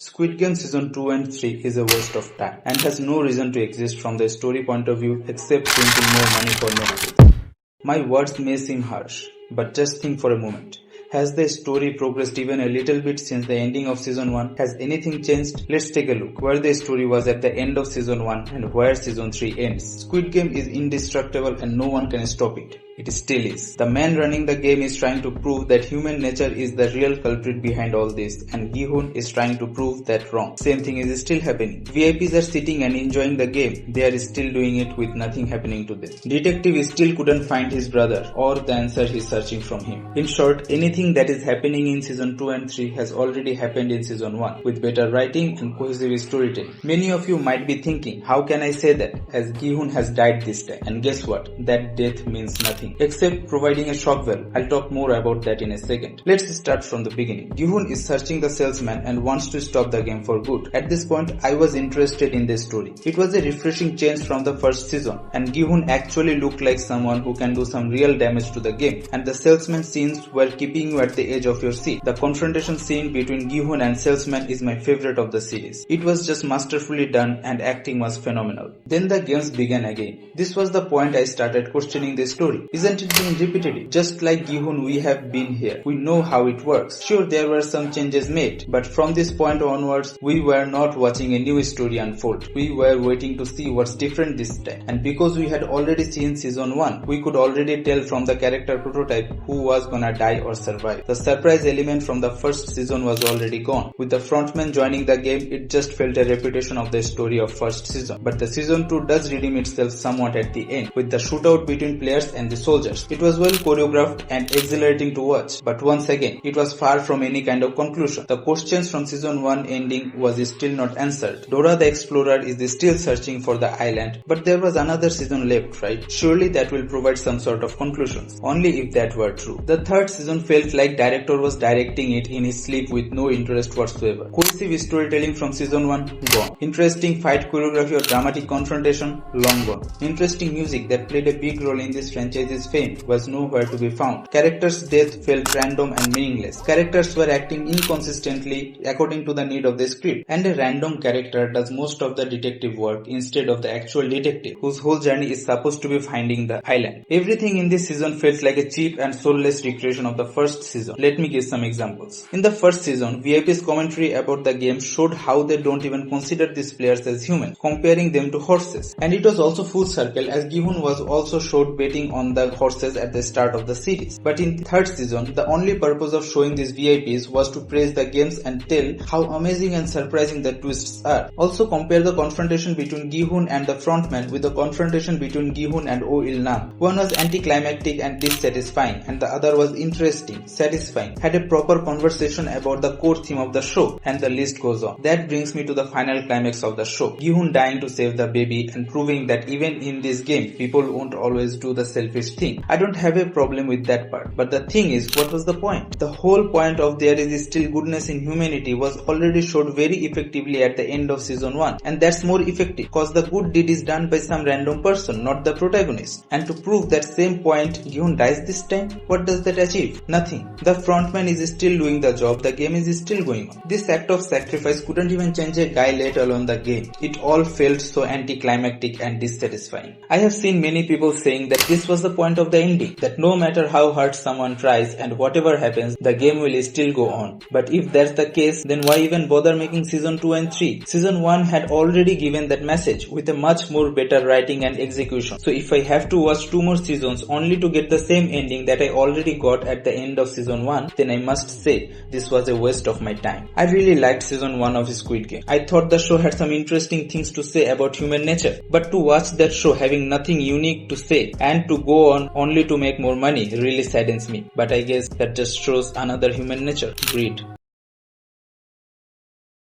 Squid Game Season 2 and 3 is a waste of time and has no reason to exist from the story point of view except printing more money for Netflix. My words may seem harsh, but just think for a moment. Has the story progressed even a little bit since the ending of Season 1? Has anything changed? Let's take a look where the story was at the end of Season 1 and where Season 3 ends. Squid Game is indestructible and no one can stop it. It still is. The man running the game is trying to prove that human nature is the real culprit behind all this, and Gi-hun is trying to prove that wrong. Same thing is still happening. VIPs are sitting and enjoying the game. They are still doing it with nothing happening to them. Detective still couldn't find his brother or the answer he's searching from him. In short, anything that is happening in Season 2 and 3 has already happened in Season 1 with better writing and cohesive storytelling. Many of you might be thinking, how can I say that, as Gi-hun has died this time? And guess what? That death means nothing except providing a shock value. I'll talk more about that in a second. Let's start from the beginning. Gi-hun is searching the salesman and wants to stop the game for good. At this point, I was interested in this story. It was a refreshing change from the first season, and Gi-hun actually looked like someone who can do some real damage to the game, and the salesman scenes were keeping you at the edge of your seat. The confrontation scene between Gi-hun and salesman is my favorite of the series. It was just masterfully done and acting was phenomenal. Then the games began again. This was the point I started questioning the story. Isn't it being repeated? Just like Gi-hun, we have been here. We know how it works. Sure, there were some changes made, but from this point onwards, we were not watching a new story unfold. We were waiting to see what's different this time. And because we had already seen Season 1, we could already tell from the character prototype who was gonna die or survive. The surprise element from the first season was already gone. With the frontman joining the game, it just felt a repetition of the story of first season. But the Season 2 does redeem itself somewhat at the end, with the shootout between players and the soldiers. It was well choreographed and exhilarating to watch, but once again, it was far from any kind of conclusion. The questions from Season 1 ending was still not answered. Dora the Explorer is still searching for the island, but there was another season left, right? Surely that will provide some sort of conclusions. Only if that were true. The third season felt like director was directing it in his sleep with no interest whatsoever. Cohesive storytelling from Season 1, gone. Interesting fight choreography or dramatic confrontation, long gone. Interesting music that played a big role in this franchise's fame was nowhere to be found. Characters' death felt random and meaningless. Characters were acting inconsistently according to the need of the script, and a random character does most of the detective work instead of the actual detective, whose whole journey is supposed to be finding the island. Everything in this season felt like a cheap and soulless recreation of the first season. Let me give some examples. In the first season, VIP's commentary about the game showed how they don't even consider these players as humans, comparing them to horses. And it was also full circle, as Gi-hun was also showed betting on the horses at the start of the series. But in third season, the only purpose of showing these VIPs was to praise the games and tell how amazing and surprising the twists are. Also compare the confrontation between Gi-hun and the frontman with the confrontation between Gi-hun and Oh Il-nam. One was anticlimactic and dissatisfying, and the other was interesting, satisfying, had a proper conversation about the core theme of the show, and the list goes on. That brings me to the final climax of the show. Gi-hun dying to save the baby and proving that even in this game, people won't always do the selfish thing. I don't have a problem with that part, but the thing is, what was the point? The whole point of there is still goodness in humanity was already showed very effectively at the end of Season 1, and that's more effective cause the good deed is done by some random person, not the protagonist. And to prove that same point, Gi-hun dies this time? What does that achieve? Nothing. The frontman is still doing the job, the game is still going on. This act of sacrifice couldn't even change a guy, let alone the game. It all felt so anticlimactic and dissatisfying. I have seen many people saying that this was the point of the ending, that no matter how hard someone tries and whatever happens, the game will still go on. But if that's the case, then why even bother making Season 2 and 3? Season 1 had already given that message with a much more better writing and execution. So if I have to watch 2 more seasons only to get the same ending that I already got at the end of Season 1, then I must say this was a waste of my time. I really liked Season 1 of Squid Game. I thought the show had some interesting things to say about human nature, but to watch that show having nothing unique to say and to go on only to make more money really saddens me. But I guess that just shows another human nature, greed.